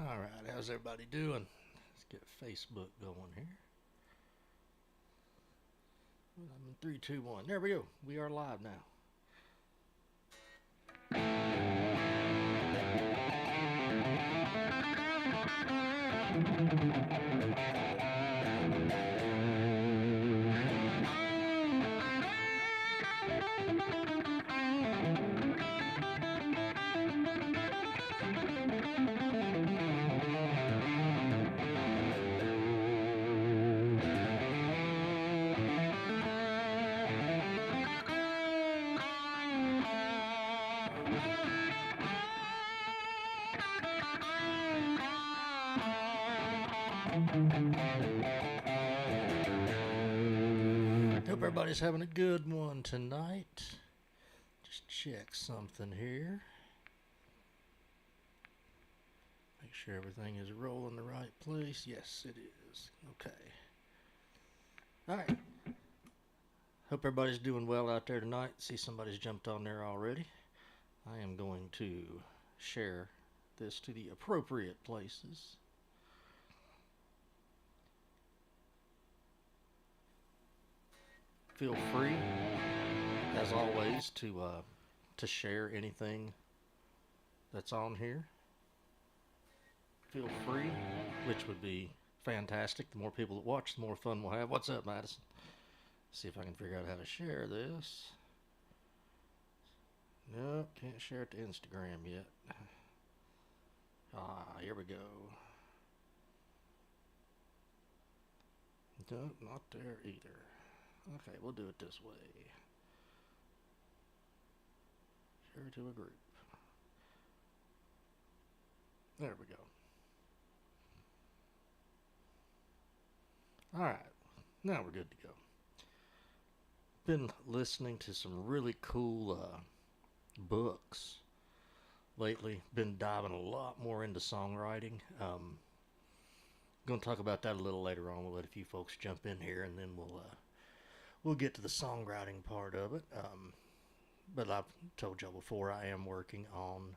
All right, how's everybody doing? Let's get Facebook going here. I'm in 3, 2, 1. There we go. We are live now. Hope everybody's having a good one tonight. Just check something here. Make sure everything is rolling the right place. Yes, it is. Okay. All right. Hope everybody's doing well out there tonight. See, somebody's jumped on there already. I am going to share this to the appropriate places. Feel free, as always, to share anything that's on here. Feel free, which would be fantastic. The more people that watch, the more fun we'll have. What's up, Madison? See if I can figure out how to share this. Nope, can't share it to Instagram yet. Here we go. Nope, not there either. Okay, we'll do it this way. Share to a group. There we go. Alright, now we're good to go. Been listening to some really cool books lately. Been diving a lot more into songwriting. Going to talk about that a little later on. We'll let a few folks jump in here, and then we'll get to the songwriting part of it. But I've told y'all before, I am working on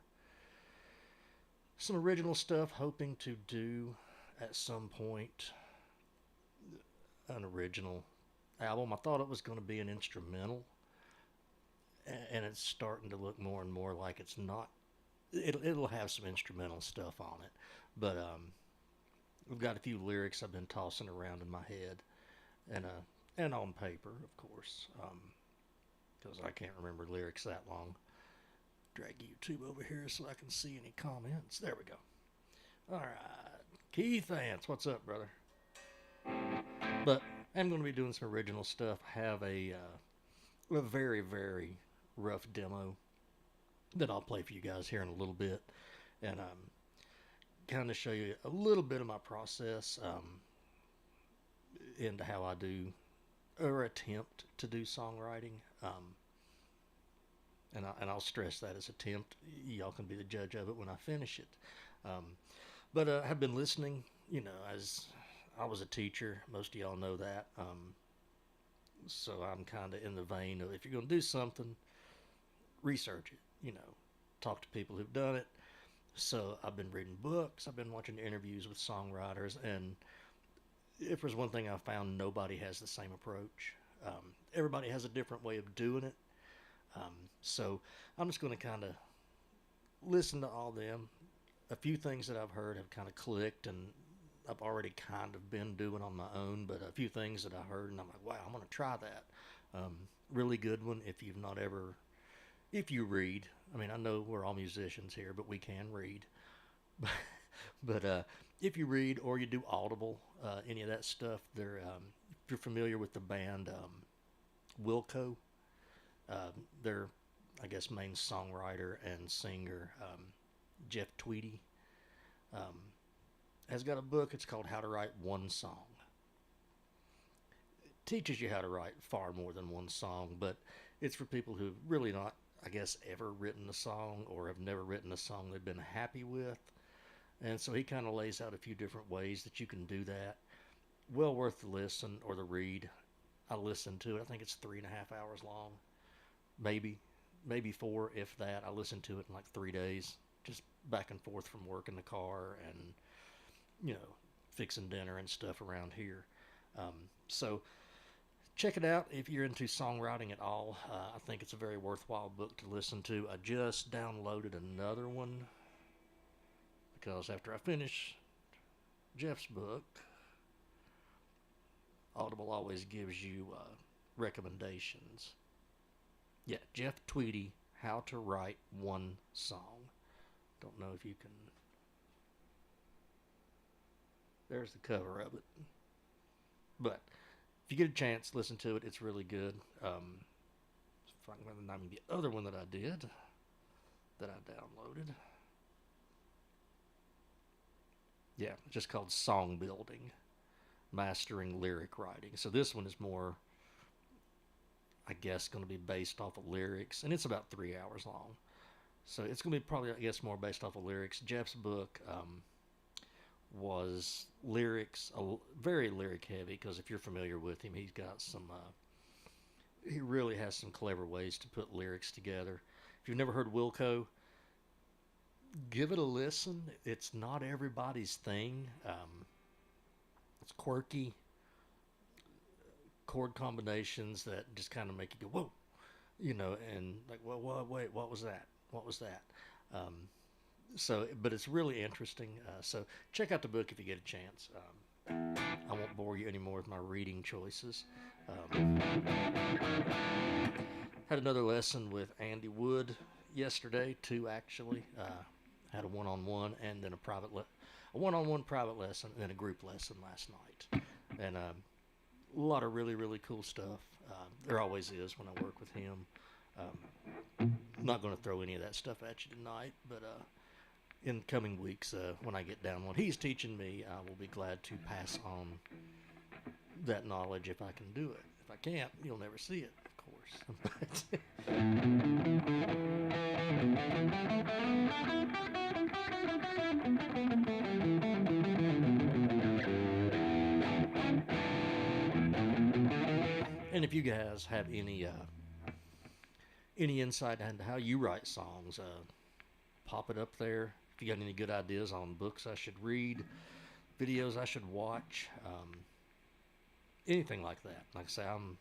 some original stuff, hoping to do at some point an original album. I thought it was going to be an instrumental, and it's starting to look more and more like it's not. It'll have some instrumental stuff on it, but we've got a few lyrics I've been tossing around in my head, and on paper, of course, because I can't remember lyrics that long. Drag YouTube over here so I can see any comments. There we go. All right, Keith Ants, what's up, brother? But I'm going to be doing some original stuff. Have a very, very rough demo that I'll play for you guys here in a little bit, and kind of show you a little bit of my process into how I do or attempt to do songwriting. And I'll stress that as attempt. Y'all can be the judge of it when I finish it. But I have been listening, as I was a teacher. Most of y'all know that. So I'm kind of in the vein of, if you're going to do something, research it, talk to people who've done it. So I've been reading books, I've been watching interviews with songwriters, and if there's one thing I've found, nobody has the same approach. Everybody has a different way of doing it. So I'm just going to kind of listen to all them. A few things that I've heard have kind of clicked, and I've already kind of been doing on my own, but a few things that I heard, and I'm like, wow, I'm going to try that. Really good one if you read. I mean, I know we're all musicians here, but we can read. But if you read or you do Audible, any of that stuff, if you're familiar with the band Wilco, their, I guess, main songwriter and singer, Jeff Tweedy, has got a book. It's called How to Write One Song. It teaches you how to write far more than one song, but it's for people who've really not, I guess, ever written a song or have never written a song they've been happy with. And so he kind of lays out a few different ways that you can do that. Well worth the listen or the read. I listened to it. I think it's 3.5 hours long. Maybe 4, if that. I listened to it in like 3 days. just back and forth from work in the car and, you know, fixing dinner and stuff around here. So check it out if you're into songwriting at all. I think it's a very worthwhile book to listen to. I just downloaded another one because after I finish Jeff's book, Audible always gives you recommendations. Yeah, Jeff Tweedy, How to Write One Song. Don't know if you can. There's the cover of it. But if you get a chance, listen to it. It's really good. If I can remember the name of the other one that I did, that I downloaded. Yeah, it's just called Song Building, Mastering Lyric Writing. So this one is more, I guess, going to be based off of lyrics, and it's about 3 hours long. So it's going to be probably, I guess, more based off of lyrics. Jeff's book was lyrics, very lyric heavy, because if you're familiar with him, he's got some, he really has some clever ways to put lyrics together. If you've never heard Wilco, give it a listen. It's not everybody's thing. It's quirky chord combinations that just kind of make you go, whoa, you know, and like, well, wait, what was that? What was that? So, but it's really interesting. So check out the book if you get a chance. I won't bore you anymore with my reading choices. Had another lesson with Andy Wood yesterday, 2 actually. Had a one-on-one and then a one-on-one private lesson and then a group lesson last night. And a lot of really, really cool stuff. There always is when I work with him. I'm not going to throw any of that stuff at you tonight, but in coming weeks, when I get down one he's teaching me, I will be glad to pass on that knowledge if I can do it. If I can't, you'll never see it, of course. And if you guys have any insight into how you write songs, pop it up there. If you got any good ideas on books I should read, videos I should watch, anything like that. Like I say, I'm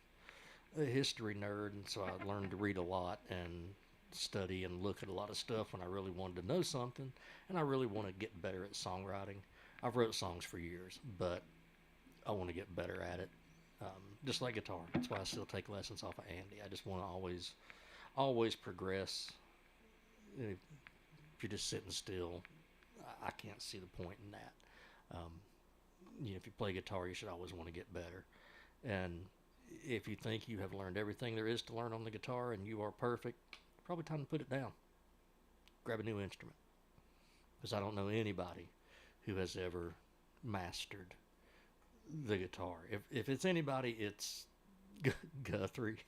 a history nerd, and so I learned to read a lot and study and look at a lot of stuff when I really wanted to know something, and I really want to get better at songwriting. I've wrote songs for years, but I want to get better at it. Just like guitar. That's why I still take lessons off of Andy. I just want to always progress. If you're just sitting still, I can't see the point in that. You know, if you play guitar, you should always want to get better. And if you think you have learned everything there is to learn on the guitar and you are perfect, probably time to put it down. Grab a new instrument. Because I don't know anybody who has ever mastered the guitar. If it's anybody, it's Guthrie.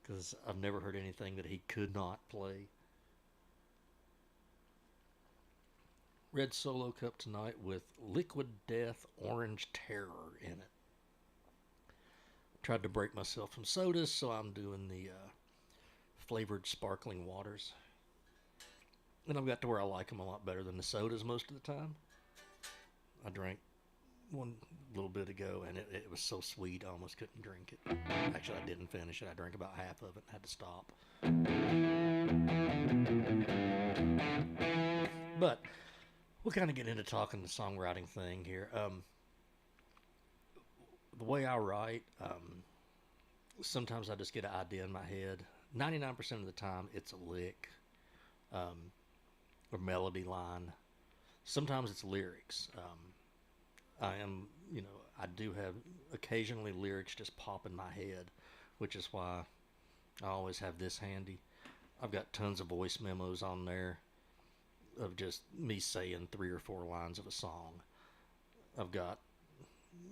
Because I've never heard anything that he could not play. Red Solo Cup tonight with Liquid Death Orange Terror in it. Tried to break myself from sodas, so I'm doing the flavored sparkling waters. And I've got to where I like them a lot better than the sodas most of the time. I drank one little bit ago, and it was so sweet I almost couldn't drink it. Actually, I didn't finish it. I drank about half of it and had to stop. But we'll kind of get into talking the songwriting thing here. The way I write, sometimes I just get an idea in my head. 99% of the time, it's a lick or melody line. Sometimes it's lyrics. I do have occasionally lyrics just pop in my head, which is why I always have this handy. I've got tons of voice memos on there of just me saying 3 or 4 lines of a song. I've got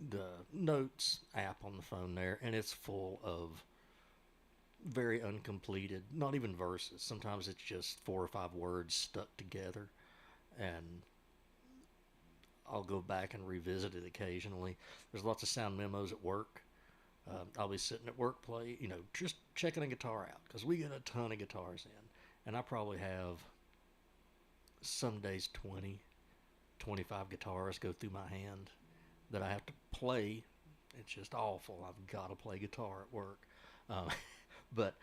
the notes app on the phone there, and it's full of very uncompleted, not even verses. Sometimes it's just 4 or 5 words stuck together, and I'll go back and revisit it occasionally. There's lots of sound memos at work. I'll be sitting at work just checking a guitar out, because we get a ton of guitars in, and I probably have some days 20, 25 guitars go through my hand that I have to play. It's just awful. I've got to play guitar at work. Uh, but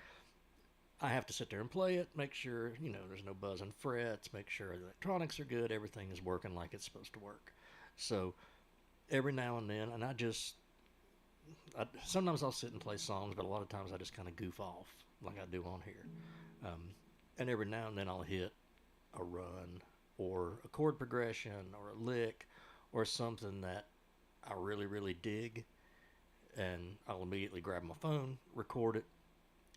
I have to sit there and play it, make sure, there's no buzzing frets, make sure the electronics are good, everything is working like it's supposed to work. So every now and then, and sometimes I'll sit and play songs, but a lot of times I just kind of goof off like I do on here. And every now and then I'll hit a run or a chord progression or a lick or something that I really, really dig, and I'll immediately grab my phone, record it,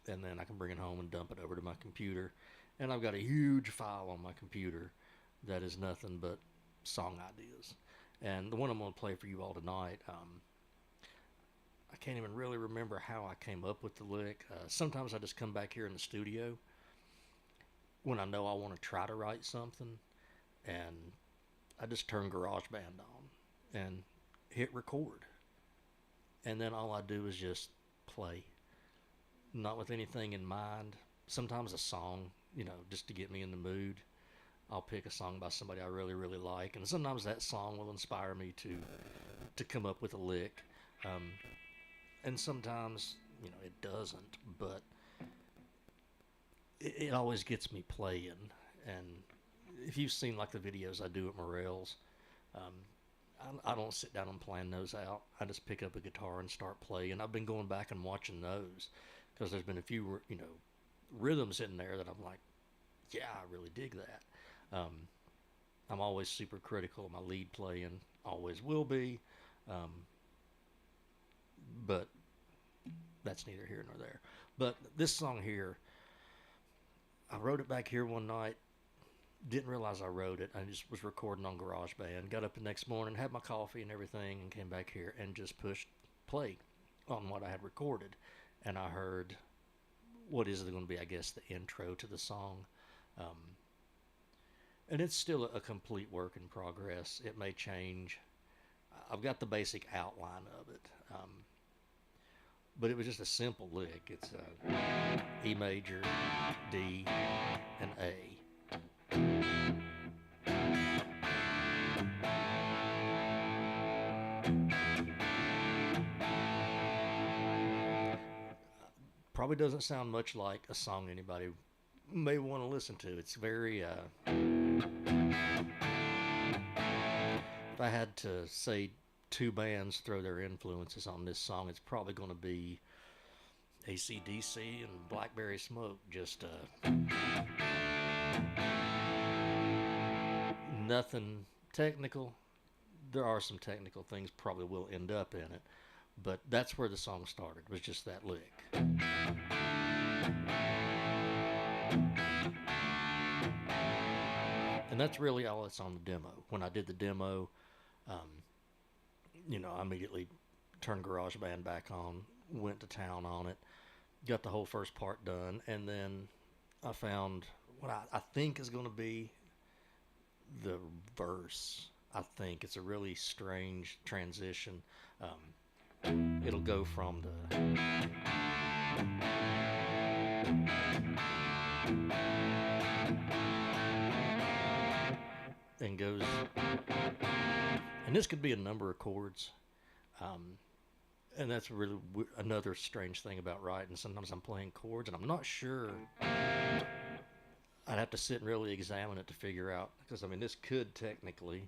and then I can bring it home and dump it over to my computer. And I've got a huge file on my computer that is nothing but song ideas. And the one I'm going to play for you all tonight, I can't even really remember how I came up with the lick. Sometimes I just come back here in the studio when I know I want to try to write something, and I just turn GarageBand on and hit record. And then all I do is just play, not with anything in mind. Sometimes a song, just to get me in the mood. I'll pick a song by somebody I really, really like, and sometimes that song will inspire me to come up with a lick. And sometimes, it doesn't, but it always gets me playing. And if you've seen like the videos I do at Morel's, I don't sit down and plan those out. I just pick up a guitar and start playing. I've been going back and watching those because there's been a few, rhythms in there that I'm like, yeah, I really dig that. I'm always super critical of my lead playing, always will be, but that's neither here nor there. But this song here, I wrote it back here one night, didn't realize I wrote it. I just was recording on GarageBand, got up the next morning, had my coffee and everything, and came back here and just pushed play on what I had recorded. And I heard what is going to be, I guess, the intro to the song. And it's still a complete work in progress. It may change. I've got the basic outline of it. But it was just a simple lick. It's E major, D, and A. Probably doesn't sound much like a song anybody may want to listen to. It's very, if I had to say two bands throw their influences on this song, it's probably going to be AC/DC and Blackberry Smoke. Just nothing technical. There are some technical things probably will end up in it, but that's where the song started, was just that lick. And that's really all that's on the demo. When I did the demo, I immediately turned GarageBand back on, went to town on it, got the whole first part done, and then I found what I think is going to be the verse. I think it's a really strange transition. It'll go from the and goes, and this could be a number of chords, and that's really another strange thing about writing. Sometimes I'm playing chords and I'm not sure. I'd have to sit and really examine it to figure out, because this could technically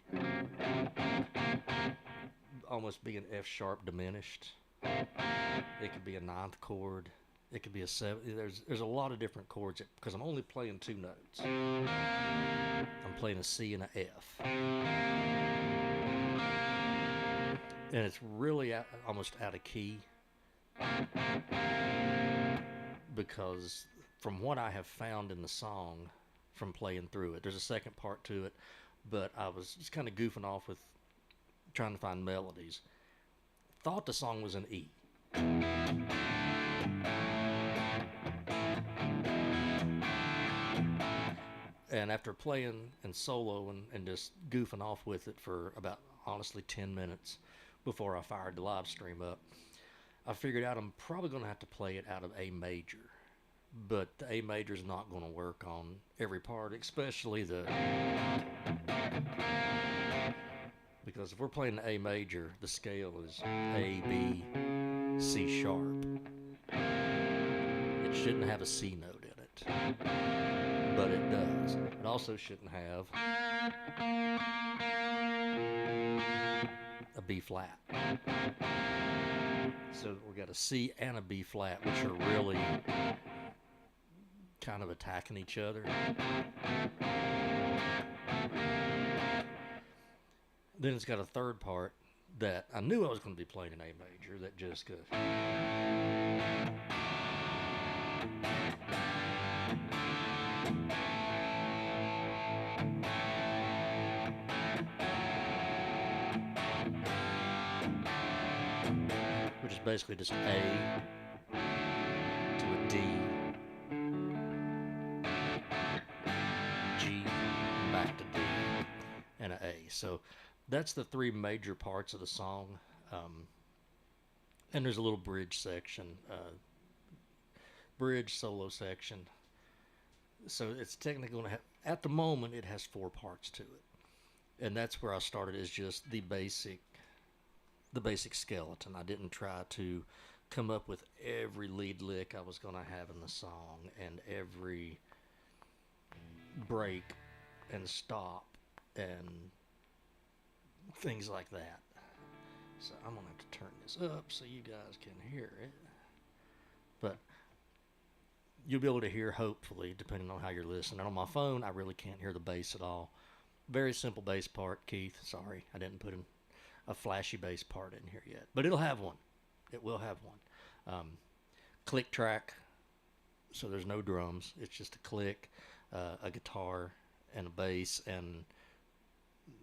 almost be an F sharp diminished. It could be a ninth chord. It could be a seven. There's a lot of different chords because I'm only playing two notes. I'm playing a C and a F, and it's really almost out of key, because from what I have found in the song from playing through it, there's a second part to it, but I was just kind of goofing off with trying to find melodies. Thought the song was in E. And after playing and soloing and just goofing off with it for about, honestly, 10 minutes before I fired the live stream up, I figured out I'm probably going to have to play it out of A major, but the A major is not going to work on every part, especially because if we're playing the A major, the scale is A, B, C sharp. It shouldn't have a C note in it, but it does. It also shouldn't have a B flat. So we got a C and a B flat, which are really kind of attacking each other. Then it's got a third part that I knew I was going to be playing in A major that just goes. Which is basically just A to a D, G, back to D, and an A. So that's the three major parts of the song. And there's a little bridge section, bridge solo section. So it's technically going to have, at the moment, it has 4 parts to it. And that's where I started, is just the basic skeleton. I didn't try to come up with every lead lick I was going to have in the song and every break and stop and things like that. So I'm going to have to turn this up so you guys can hear it. But you'll be able to hear, hopefully, depending on how you're listening. On my phone, I really can't hear the bass at all. Very simple bass part, Keith. Sorry, I didn't put a flashy bass part in here yet. But it'll have one. It will have one. Click track, so there's no drums. It's just a click, a guitar, and a bass, and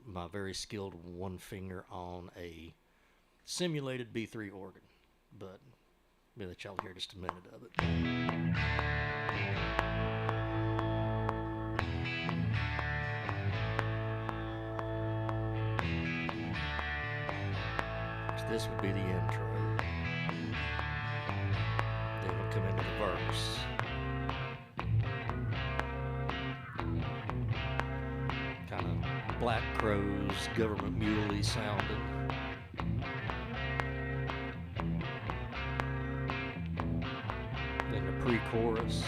my very skilled one finger on a simulated B3 organ. But we'll let y'all hear just a minute of it. So this would be the intro. Then we'll come into the verse. Kind of Black Crowes, Government Muley sounding. Then the pre-chorus.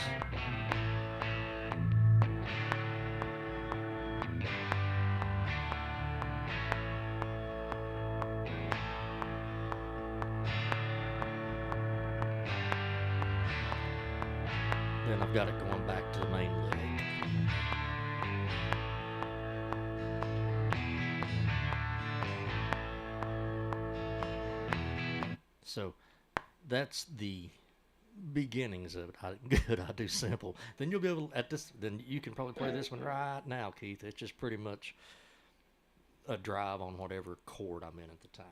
Then I've got it going back to the main lick. So that's the beginnings of it. Good, I do simple. Then you'll be able to, then you can probably play this one right now, Keith. It's just pretty much a drive on whatever chord I'm in at the time.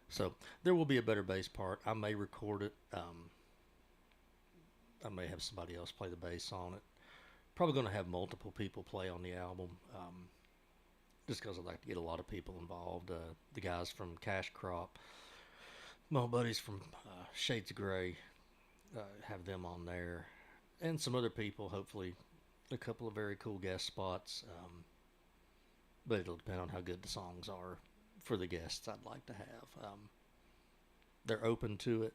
So there will be a better bass part. I may record it. I may have somebody else play the bass on it. Probably going to have multiple people play on the album, just because I'd like to get a lot of people involved. The guys from Cash Crop, my buddies from Shades of Grey, have them on there, and some other people, hopefully a couple of very cool guest spots, but it'll depend on how good the songs are for the guests I'd like to have. They're open to it,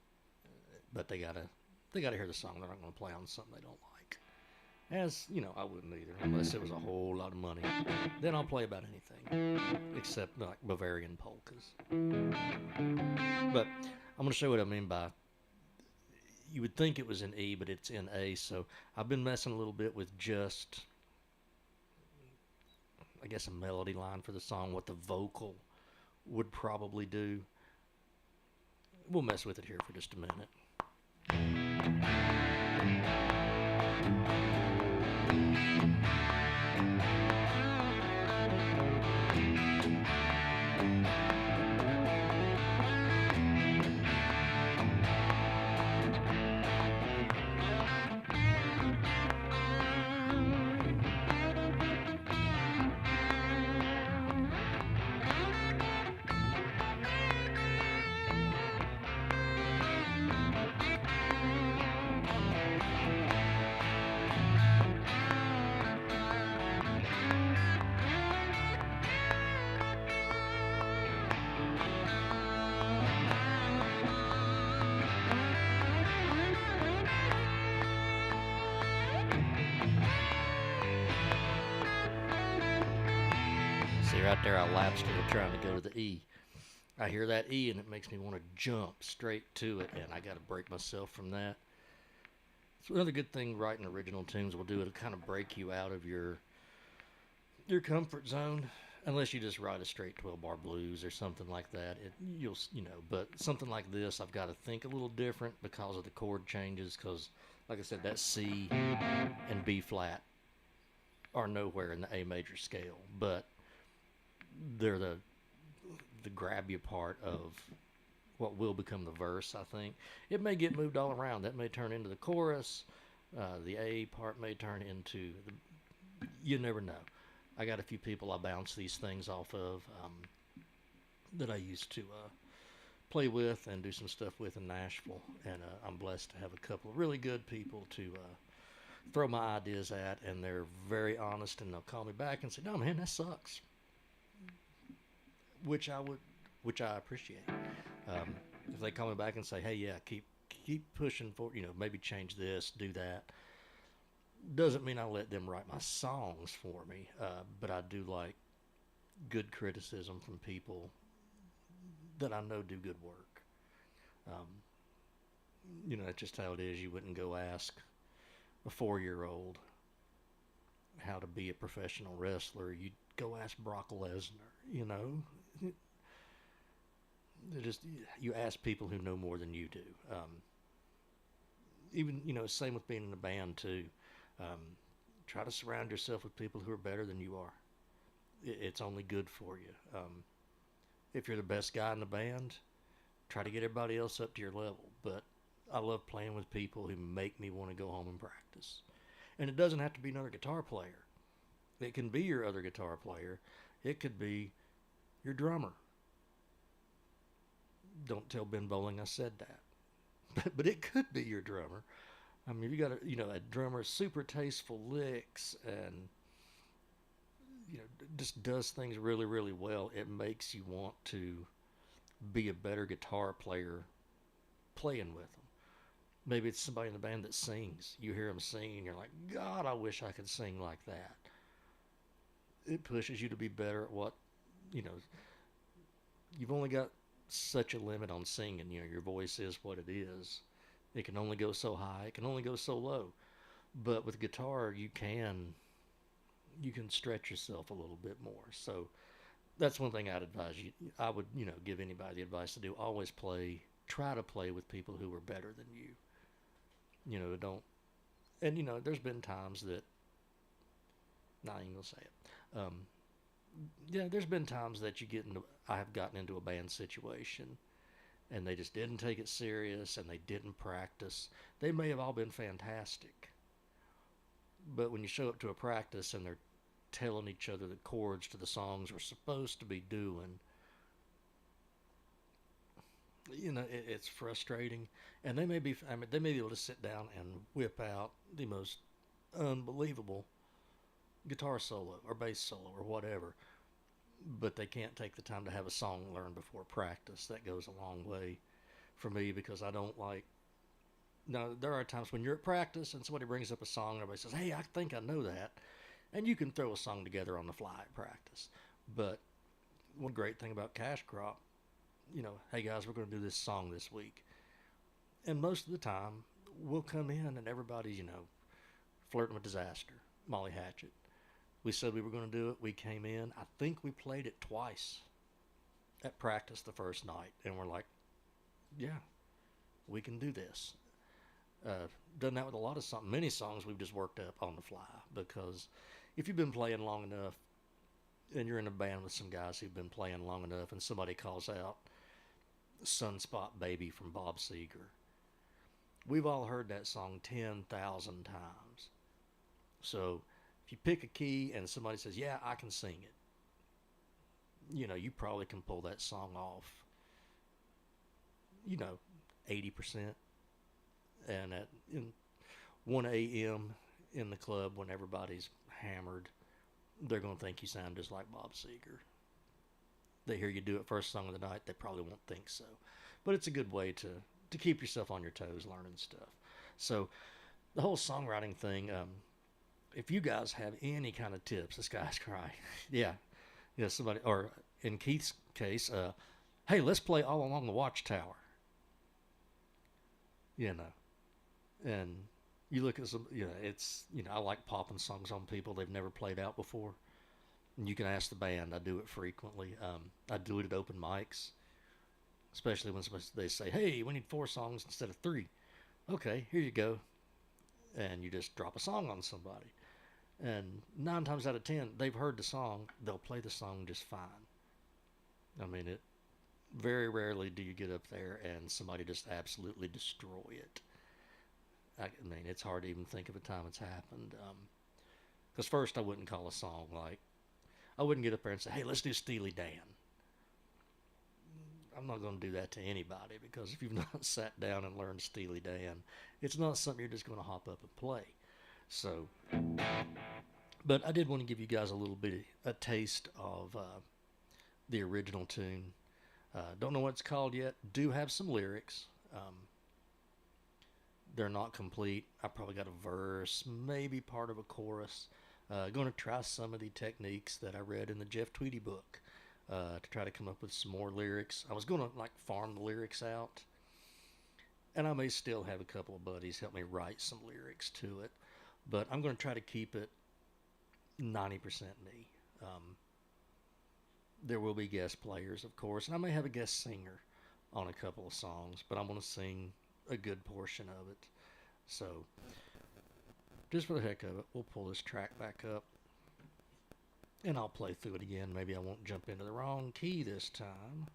but they gotta hear the song. They're not going to play on something they don't like. As, you know, I wouldn't either, unless it was a whole lot of money. Then I'll play about anything, except like Bavarian polkas. But I'm going to show you what I mean by, you would think it was in E, but it's in A. So I've been messing a little bit with just, I guess, a melody line for the song, what the vocal would probably do. We'll mess with it here for just a minute. they're out there, I lapse to it trying to go to the E. I hear that E and it makes me want to jump straight to it, and I got to break myself from that. So another good thing writing original tunes will do, it'll kind of break you out of your comfort zone. Unless you just write a straight 12-bar blues or something like that, but something like this, I've got to think a little different because of the chord changes. Because, like I said, that C and B flat are nowhere in the A major scale, but they're the grab you part of what will become the verse. I think it may get moved all around. That may turn into the chorus. The A part may turn into you never know. I got a few people I bounce these things off of that I used to play with and do some stuff with in Nashville, and I'm blessed to have a couple of really good people to throw my ideas at, and they're very honest, and they'll call me back and say, "No, man, that sucks," which I appreciate. If they call me back and say, "Hey, yeah, keep pushing for, maybe change this, do that," doesn't mean I let them write my songs for me, but I do like good criticism from people that I know do good work. That's just how it is. You wouldn't go ask a 4-year-old how to be a professional wrestler. You'd go ask Brock Lesnar, you ask people who know more than you do. Even, same with being in a band too. Try to surround yourself with people who are better than you are. It's only good for you. If you're the best guy in the band, try to get everybody else up to your level. But I love playing with people who make me want to go home and practice. And it doesn't have to be another guitar player. It can be your other guitar player. It could be your drummer. Don't tell Ben Bowling I said that. But it could be your drummer. I mean, if you got a drummer, super tasteful licks, and just does things really, really well, it makes you want to be a better guitar player playing with them. Maybe it's somebody in the band that sings. You hear them sing, and you're like, God, I wish I could sing like that. It pushes you to be better at what, you've only got such a limit on singing. Your voice is what it is. It can only go so high. It can only go so low. But with guitar, you can stretch yourself a little bit more. So that's one thing I'd advise you. I would, give anybody the advice to do. Always try to play with people who are better than you. Don't. And, there's been times that, not even gonna say it. There's been times that I have gotten into a band situation, and they just didn't take it serious, and they didn't practice. They may have all been fantastic, but when you show up to a practice and they're telling each other the chords to the songs we're supposed to be doing, it's frustrating. And they may be able to sit down and whip out the most unbelievable guitar solo or bass solo or whatever, but they can't take the time to have a song learned before practice. That goes a long way for me, because I don't like. Now, there are times when you're at practice and somebody brings up a song and everybody says, "Hey, I think I know that," and you can throw a song together on the fly at practice. But one great thing about Cash Crop, hey guys, we're going to do this song this week, and most of the time we'll come in and everybody's flirting with disaster. Molly Hatchet. We said we were going to do it. We came in. I think we played it twice at practice the first night, and we're like, yeah, we can do this. Done that with a lot of many songs we've just worked up on the fly, because if you've been playing long enough and you're in a band with some guys who've been playing long enough and somebody calls out Sunspot Baby from Bob Seger, we've all heard that song 10,000 times. So if you pick a key and somebody says, yeah, I can sing it, you probably can pull that song off, 80%. And at 1 a.m. in the club when everybody's hammered, they're going to think you sound just like Bob Seger. They hear you do it first song of the night, they probably won't think so. But it's a good way to keep yourself on your toes learning stuff. So the whole songwriting thing, if you guys have any kind of tips, this guy's crying. Yeah, Yeah, somebody, or in Keith's case, hey, let's play All Along the Watchtower. You know, and you look at some, it's, I like popping songs on people they've never played out before. And you can ask the band. I do it frequently. I do it at open mics, especially when they say, hey, we need 4 songs instead of 3. Okay, here you go. And you just drop a song on somebody. And 9 times out of 10, they've heard the song. They'll play the song just fine. I mean, it very rarely do you get up there and somebody just absolutely destroy it. I mean, it's hard to even think of a time it's happened. Because first, I wouldn't call a song like, I wouldn't get up there and say, hey, let's do Steely Dan. I'm not going to do that to anybody, because if you've not sat down and learned Steely Dan, it's not something you're just going to hop up and play. So, but I did want to give you guys a little bit, a taste of the original tune. Don't know what it's called yet. Do have some lyrics. They're not complete. I probably got a verse, maybe part of a chorus. Going to try some of the techniques that I read in the Jeff Tweedy book to try to come up with some more lyrics. I was going to farm the lyrics out, and I may still have a couple of buddies help me write some lyrics to it, but I'm going to try to keep it 90% me. There will be guest players, of course, and I may have a guest singer on a couple of songs, but I'm going to sing a good portion of it. So, just for the heck of it, we'll pull this track back up, and I'll play through it again. Maybe I won't jump into the wrong key this time.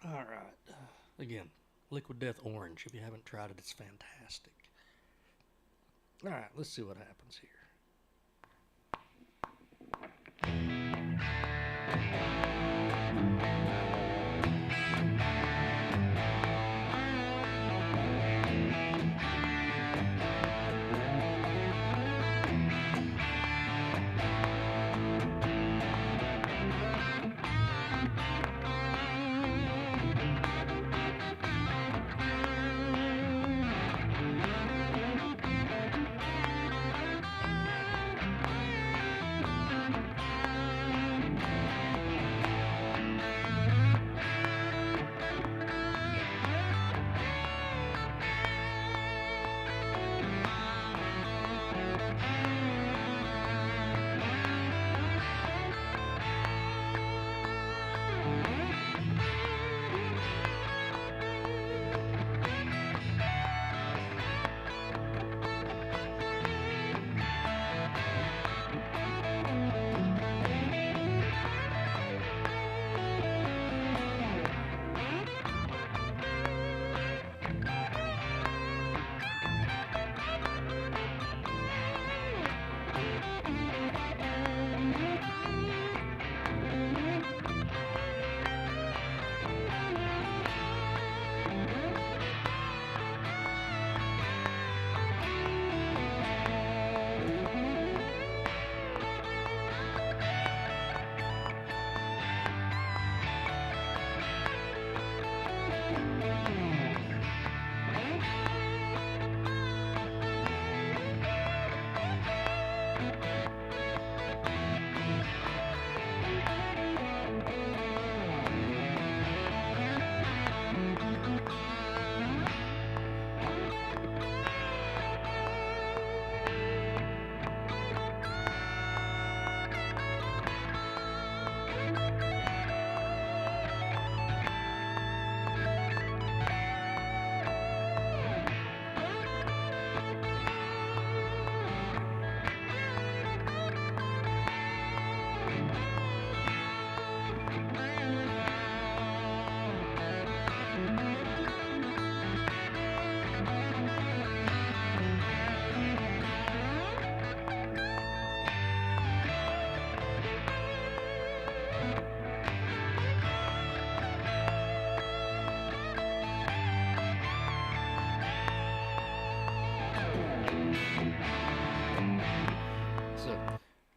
All right. Again, Liquid Death Orange. If you haven't tried it, it's fantastic. All right, let's see what happens here.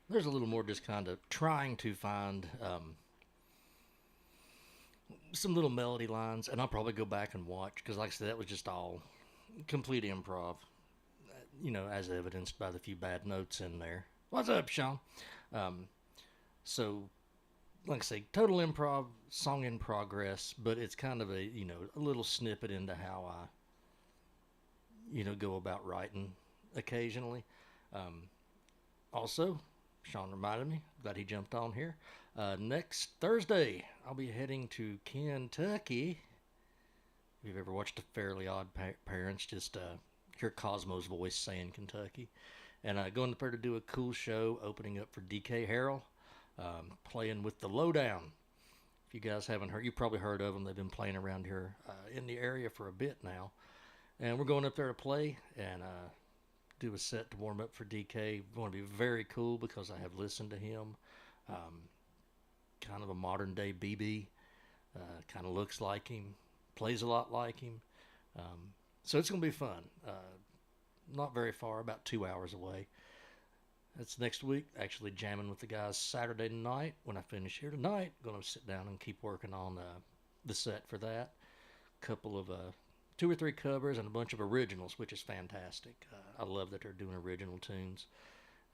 There's a little more just kind of trying to find some little melody lines, and I'll probably go back and watch, because like I said, that was just all complete improv, as evidenced by the few bad notes in there. What's up, Sean? Um, so, like I say, total improv, song in progress, but it's kind of a little snippet into how I, go about writing occasionally. Um, Also, Sean reminded me, glad he jumped on here. Next Thursday, I'll be heading to Kentucky. If you've ever watched a Fairly Odd Parents, just hear Cosmo's voice saying Kentucky. And going up there to do a cool show, opening up for DK Harrell, playing with the Lowdown. If you guys haven't heard, you probably heard of them. They've been playing around here in the area for a bit now. And we're going up there to play and do a set to warm up for DK. Going to be very cool because I have listened to him. Kind of a modern day BB. Kind of looks like him, plays a lot like him. So it's going to be fun. Not very far, about 2 hours away. That's next week. Actually jamming with the guys Saturday night. When I finish here tonight, going to sit down and keep working on the set for that. Couple of 2 or 3 covers and a bunch of originals, which is fantastic. I love that they're doing original tunes,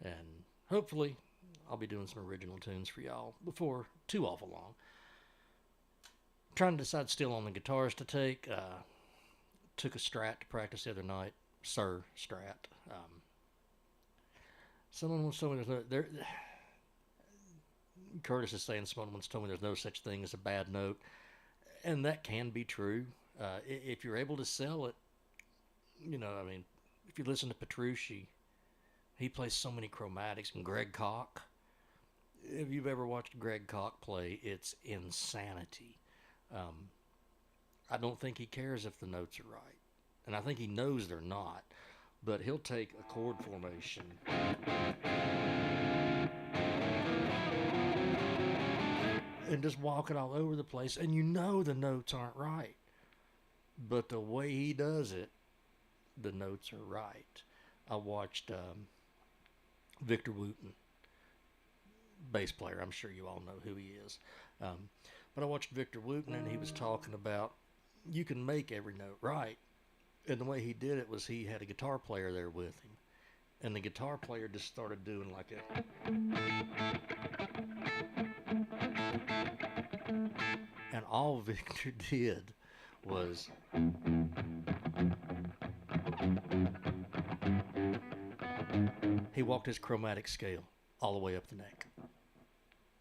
and hopefully I'll be doing some original tunes for y'all before too awful long. Trying to decide still on the guitars to take. Took a Strat to practice the other night, Sir Strat. Someone once told me Curtis is saying someone once told me there's no such thing as a bad note, and that can be true. If you're able to sell it, if you listen to Petrucci, he plays so many chromatics, and Greg Koch. If you've ever watched Greg Koch play, it's insanity. I don't think he cares if the notes are right, and I think he knows they're not, but he'll take a chord formation and just walk it all over the place, and the notes aren't right. But the way he does it, the notes are right. I watched Victor Wooten, bass player. I'm sure you all know who he is. But I watched Victor Wooten, and he was talking about you can make every note right. And the way he did it was he had a guitar player there with him. And the guitar player just started doing like a... And all Victor did was... He walked his chromatic scale all the way up the neck.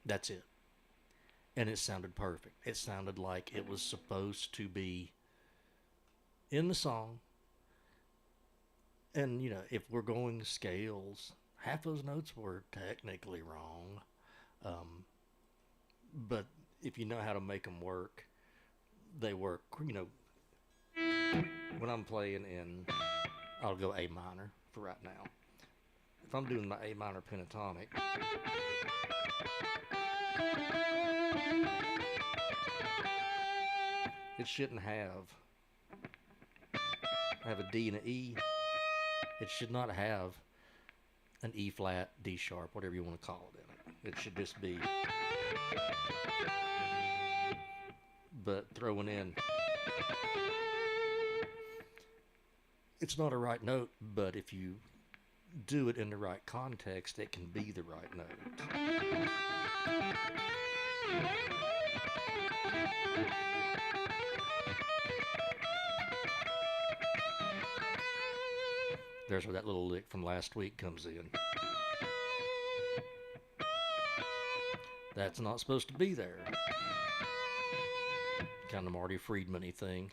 That's it. And it sounded perfect. It sounded like it was supposed to be in the song. And, if we're going scales, half those notes were technically wrong. But if you know how to make them work, they work. When I'm playing I'll go A minor for right now. If I'm doing my A minor pentatonic, it shouldn't have a D and an E. It should not have an E flat, D sharp, whatever you want to call it in it. It should just be, but throwing in, it's not a right note, but if you do it in the right context, it can be the right note. There's where that little lick from last week comes in. That's not supposed to be there. Kind of Marty Friedman-y thing.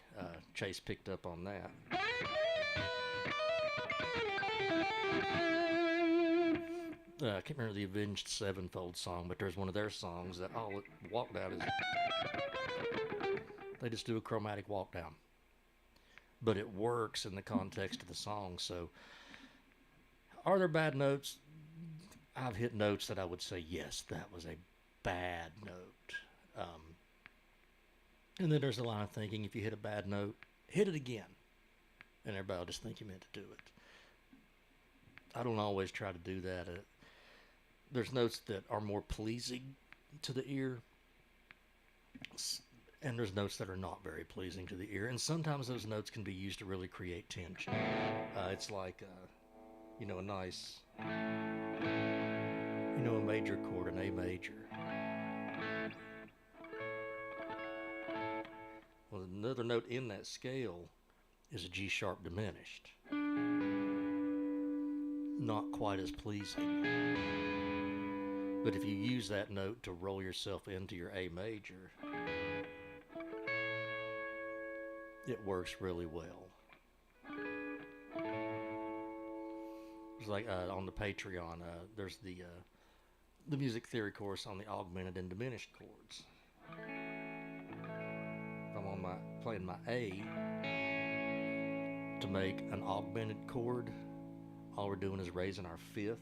Chase picked up on that. I can't remember the Avenged Sevenfold song, but there's one of their songs that all it walked out is they just do a chromatic walk down. But it works in the context of the song. So, are there bad notes? I've hit notes that I would say, yes, that was a bad note. And then there's a line of thinking, if you hit a bad note, hit it again. And everybody will just think you meant to do it. I don't always try to do that. There's notes that are more pleasing to the ear. And there's notes that are not very pleasing to the ear, and sometimes those notes can be used to really create tension. It's like, a nice, a major chord, an A major. Well, another note in that scale is a G sharp diminished. Not quite as pleasing. But if you use that note to roll yourself into your A major, it works really well. It's like on the Patreon, there's the music theory course on the augmented and diminished chords. If I'm on playing my A, to make an augmented chord, all we're doing is raising our fifth.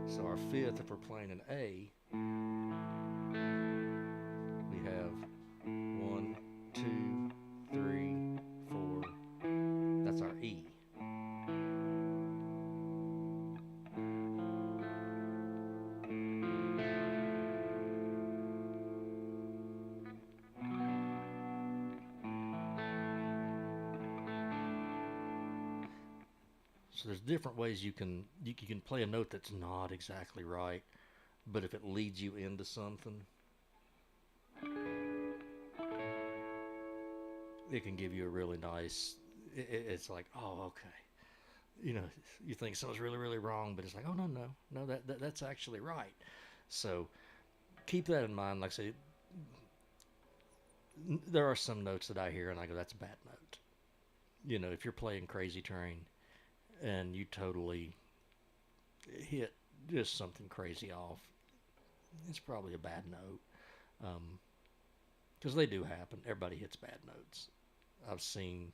So our fifth, if we're playing an A, we have 1, 2, 3, 4. That's our E. So there's different ways you can play a note that's not exactly right, but if it leads you into something, it can give you a really nice. It's like, oh, okay. You think something's really, really wrong, but it's like, oh, no, that's actually right. So keep that in mind. Like I say, there are some notes that I hear and I go, that's a bad note. If you're playing Crazy Train and you totally hit just something crazy off, it's probably a bad note. Because they do happen. Everybody hits bad notes. I've seen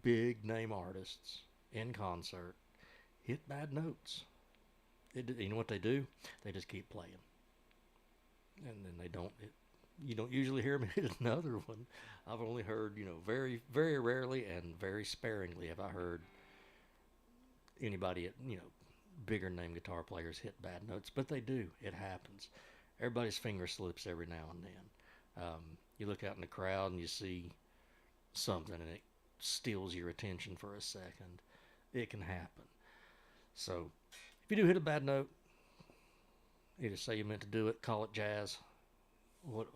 big name artists in concert hit bad notes. You know what they do? They just keep playing. And then you don't usually hear them hit another one. I've only heard, very, very rarely and very sparingly have I heard anybody at, bigger name guitar players hit bad notes, but they do. It happens. Everybody's finger slips every now and then. You look out in the crowd and you see something and it steals your attention for a second. It can happen. So if you do hit a bad note, either say you meant to do it, call it jazz,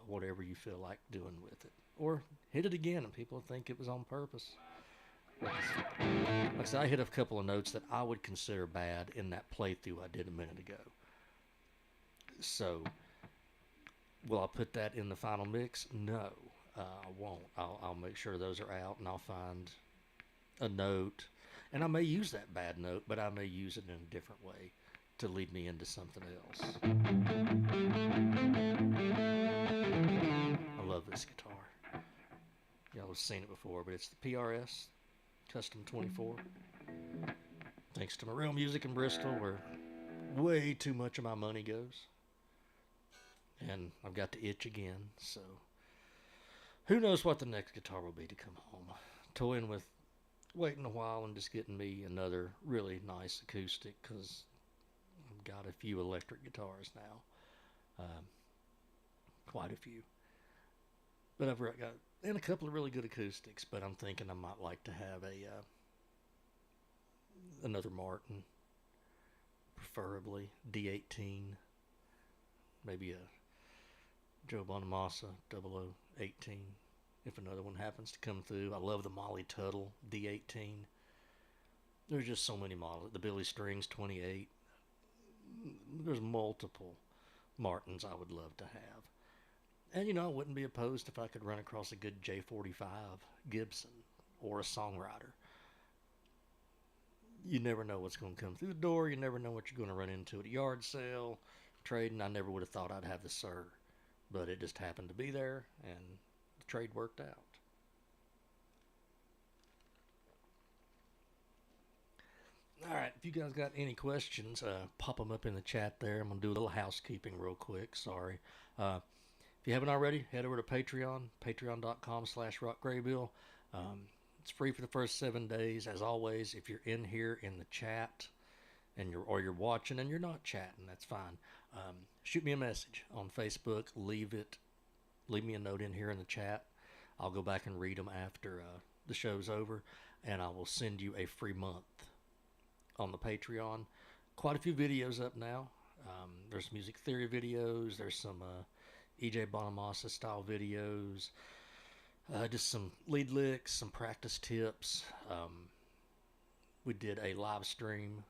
whatever you feel like doing with it, or hit it again and people think it was on purpose. Like I said, I hit a couple of notes that I would consider bad in that playthrough I did a minute ago. So will I put that in the final mix? No, I won't. I'll make sure those are out, and I'll find a note, and I may use that bad note, but I may use it in a different way to lead me into something else. I love this guitar. Y'all have seen it before, but it's the PRS Custom 24. Thanks to Morel Music in Bristol, where way too much of my money goes. And I've got the itch again, so who knows what the next guitar will be to come home. Toying with waiting a while and just getting me another really nice acoustic, because I've got a few electric guitars now. Quite a few. But I've got a couple of really good acoustics, but I'm thinking I might like to have another Martin, preferably D18, maybe a Joe Bonamassa 0018 if another one happens to come through. I love the Molly Tuttle D18. There's just so many models. The Billy Strings 28. There's multiple Martins I would love to have. And I wouldn't be opposed if I could run across a good J45 Gibson or a Songwriter. You never know what's going to come through the door. You never know what you're going to run into at a yard sale, trading. I never would have thought I'd have the Sir, but it just happened to be there, and the trade worked out. All right, if you guys got any questions, pop them up in the chat there. I'm going to do a little housekeeping real quick. Sorry. If you haven't already, head over to Patreon, patreon.com/rockgraybill. It's free for the first 7 days. As always, if you're in here in the chat and you're watching and you're not chatting, that's fine. Shoot me a message on Facebook. Leave it leave me a note in here in the chat. I'll go back and read them after the show's over, and I will send you a free month on the Patreon. Quite a few videos up now. There's music theory videos. There's some E.J. Bonamassa style videos. Just some lead licks, some practice tips. We did a live stream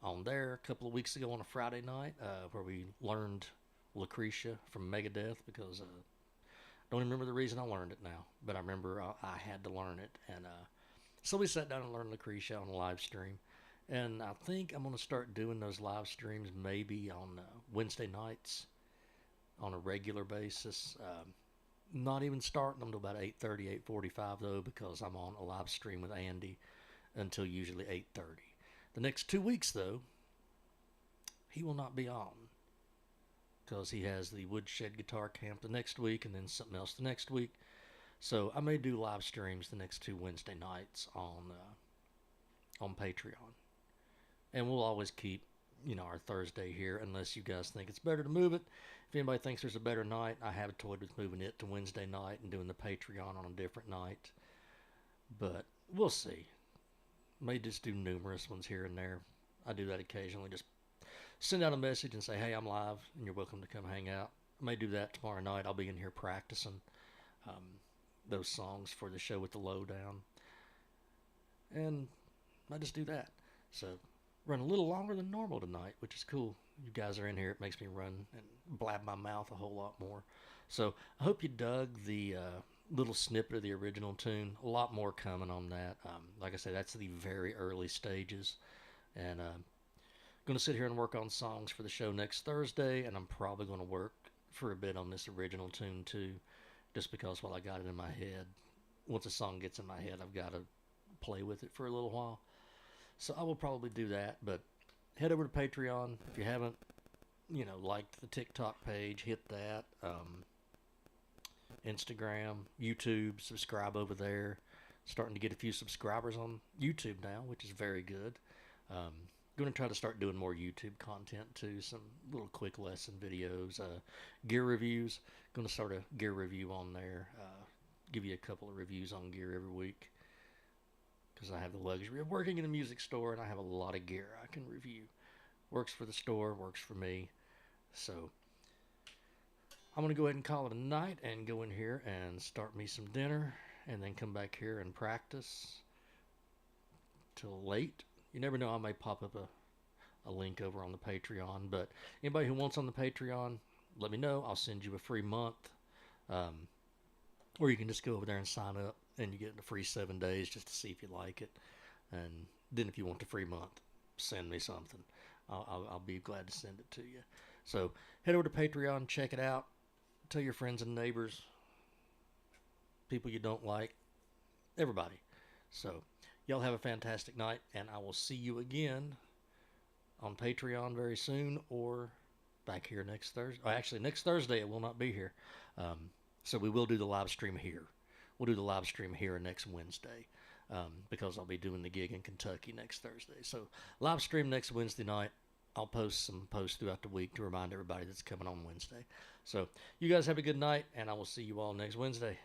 on there a couple of weeks ago on a Friday night where we learned Lucretia from Megadeth, because I don't even remember the reason I learned it now, but I remember I had to learn it. And so we sat down and learned Lucretia on a live stream. And I think I'm going to start doing those live streams maybe on Wednesday nights on a regular basis. Not even starting them till about 8:30, 8:45 though, because I'm on a live stream with Andy until usually 8:30. The next 2 weeks though, he will not be on, because he has the Woodshed Guitar Camp the next week and then something else the next week. So I may do live streams the next 2 Wednesday nights on Patreon. And we'll always keep, our Thursday here, unless you guys think it's better to move it. If anybody thinks there's a better night, I have toyed with moving it to Wednesday night and doing the Patreon on a different night. But we'll see. May just do numerous ones here and there. I do that occasionally. Just send out a message and say, hey, I'm live, and you're welcome to come hang out. I may do that tomorrow night. I'll be in here practicing those songs for the show with the lowdown. And I just do that. So run a little longer than normal tonight, which is cool. You guys are in here. It makes me run and blab my mouth a whole lot more. So I hope you dug the little snippet of the original tune. A lot more coming on that. Like I said, that's the very early stages. And I'm going to sit here and work on songs for the show next Thursday, and I'm probably going to work for a bit on this original tune too, just because while I got it in my head, once a song gets in my head, I've got to play with it for a little while. So I will probably do that, but head over to Patreon. If you haven't, liked the TikTok page, hit that. Instagram, YouTube, subscribe over there. Starting to get a few subscribers on YouTube now, which is very good. Going to try to start doing more YouTube content too, some little quick lesson videos, gear reviews. Going to start a gear review on there. Give you a couple of reviews on gear every week, because I have the luxury of working in a music store and I have a lot of gear I can review. Works for the store, works for me. So I'm going to go ahead and call it a night and go in here and start me some dinner, and then come back here and practice till late. You never know, I may pop up a link over on the Patreon, but anybody who wants on the Patreon, let me know. I'll send you a free month. Or you can just go over there and sign up, and you get a free 7 days just to see if you like it. And then if you want the free month, send me something. I'll be glad to send it to you. So head over to Patreon, check it out. Tell your friends and neighbors, people you don't like, everybody. So y'all have a fantastic night, and I will see you again on Patreon very soon, or back here next Thursday. Oh, actually, next Thursday it will not be here. So we will do the live stream here. We'll do the live stream here next Wednesday, because I'll be doing the gig in Kentucky next Thursday. So live stream next Wednesday night. I'll post some posts throughout the week to remind everybody that's coming on Wednesday. So you guys have a good night, and I will see you all next Wednesday.